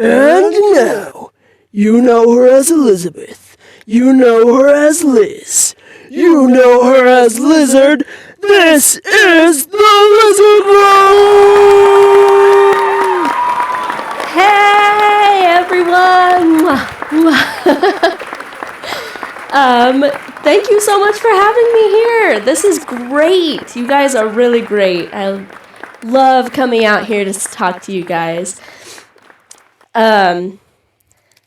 And now, you know her as Elizabeth. You know her as Liz. You know her as Lizard. This is the Lizard Room! Hey, everyone! Thank you so much for having me here. This is great. You guys are really great. I love coming out here to talk to you guys.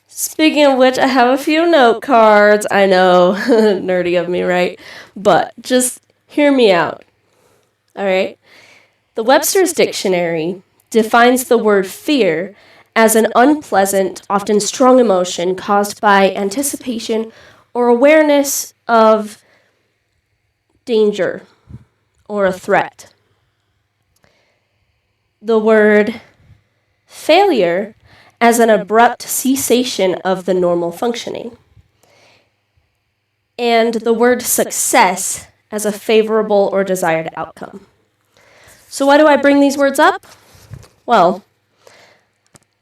Speaking of which, I have a few note cards. I know, nerdy of me, right? But just hear me out. All right? The Webster's Dictionary defines the word fear as an unpleasant, often strong emotion caused by anticipation or awareness of danger or a threat. The word failure as an abrupt cessation of the normal functioning. And the word success as a favorable or desired outcome. So why do I bring these words up? Well,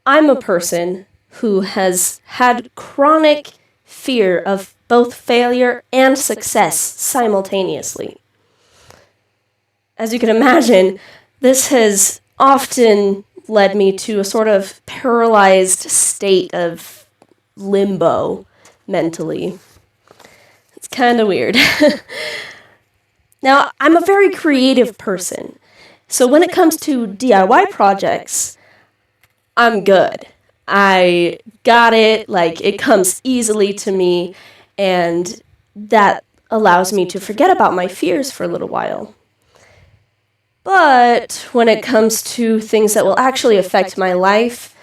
I'm a person who has had chronic fear of both failure and success simultaneously. As you can imagine, this has often led me to a sort of paralyzed state of limbo mentally. It's kind of weird. Now, I'm a very creative person. So when it comes to DIY projects, I'm good. I got it, it comes easily to me, and that allows me to forget about my fears for a little while. But when it comes to things that will actually affect my life,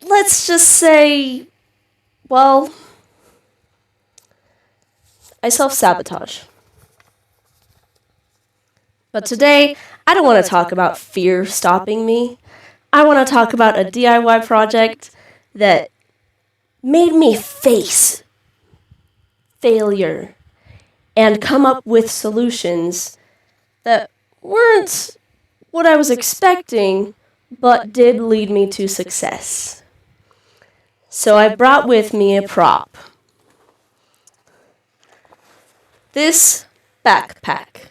let's just say, well, I self-sabotage. But today, I don't want to talk about fear stopping me. I want to talk about a DIY project that made me face failure and come up with solutions that weren't what I was expecting, but did lead me to success. So I brought with me a prop. This backpack.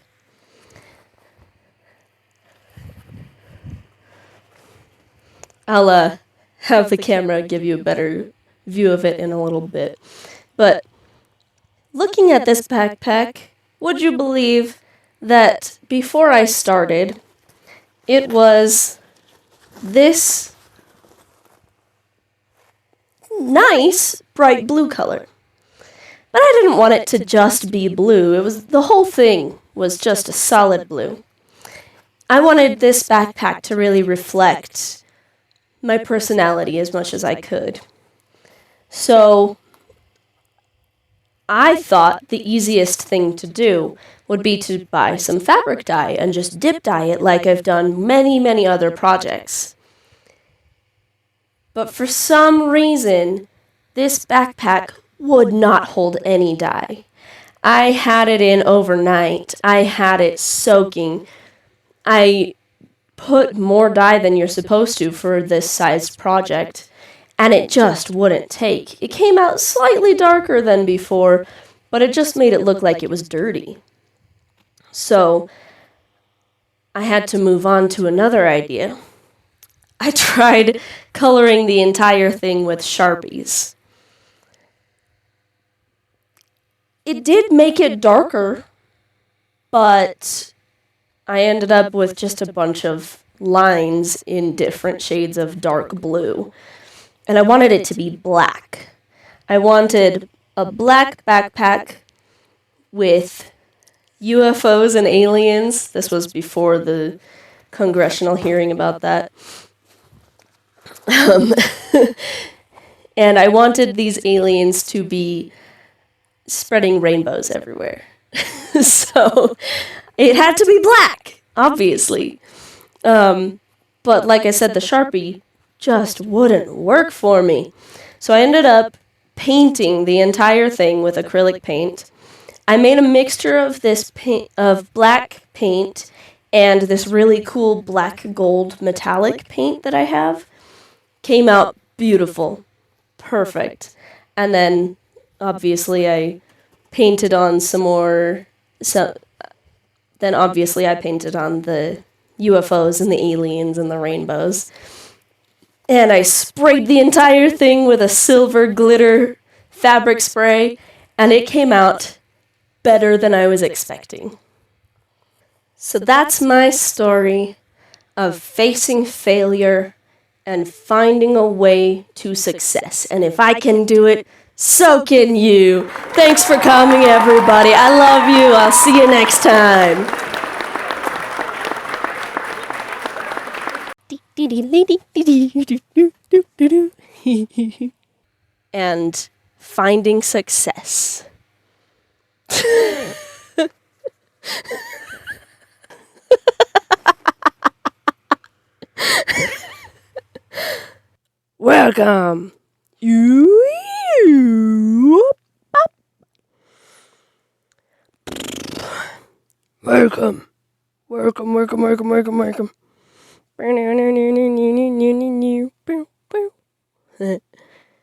I'll have the camera give you a better view of it in a little bit. But looking at this backpack, would you believe that before I started, it was this nice bright blue color? But I didn't want it to just be blue. The whole thing was just a solid blue. I wanted this backpack to really reflect my personality as much as I could. So I thought the easiest thing to do would be to buy some fabric dye and just dip dye it like I've done many, many other projects. But for some reason, this backpack would not hold any dye. I had it in overnight. I had it soaking. I put more dye than you're supposed to for this sized project, and it just wouldn't take. It came out slightly darker than before, but it just made it look like it was dirty. So I had to move on to another idea. I tried coloring the entire thing with Sharpies. It did make it darker, but I ended up with just a bunch of lines in different shades of dark blue. And I wanted it to be black. I wanted a black backpack with UFOs and aliens. This was before the congressional hearing about that. And I wanted these aliens to be spreading rainbows everywhere. So it had to be black, obviously. But like I said, the Sharpie just wouldn't work for me. So I ended up painting the entire thing with acrylic paint. I made a mixture of this paint, of black paint and this really cool black gold metallic paint that I have came out beautiful. Perfect. And then obviously I painted on some more. Then obviously I painted on the UFOs and the aliens and the rainbows. And I sprayed the entire thing with a silver glitter fabric spray, and it came out better than I was expecting. So that's my story of facing failure and finding a way to success. And if I can do it, so can you. Thanks for coming, everybody. I love you. I'll see you next time. And finding success. Welcome. Welcome. Welcome.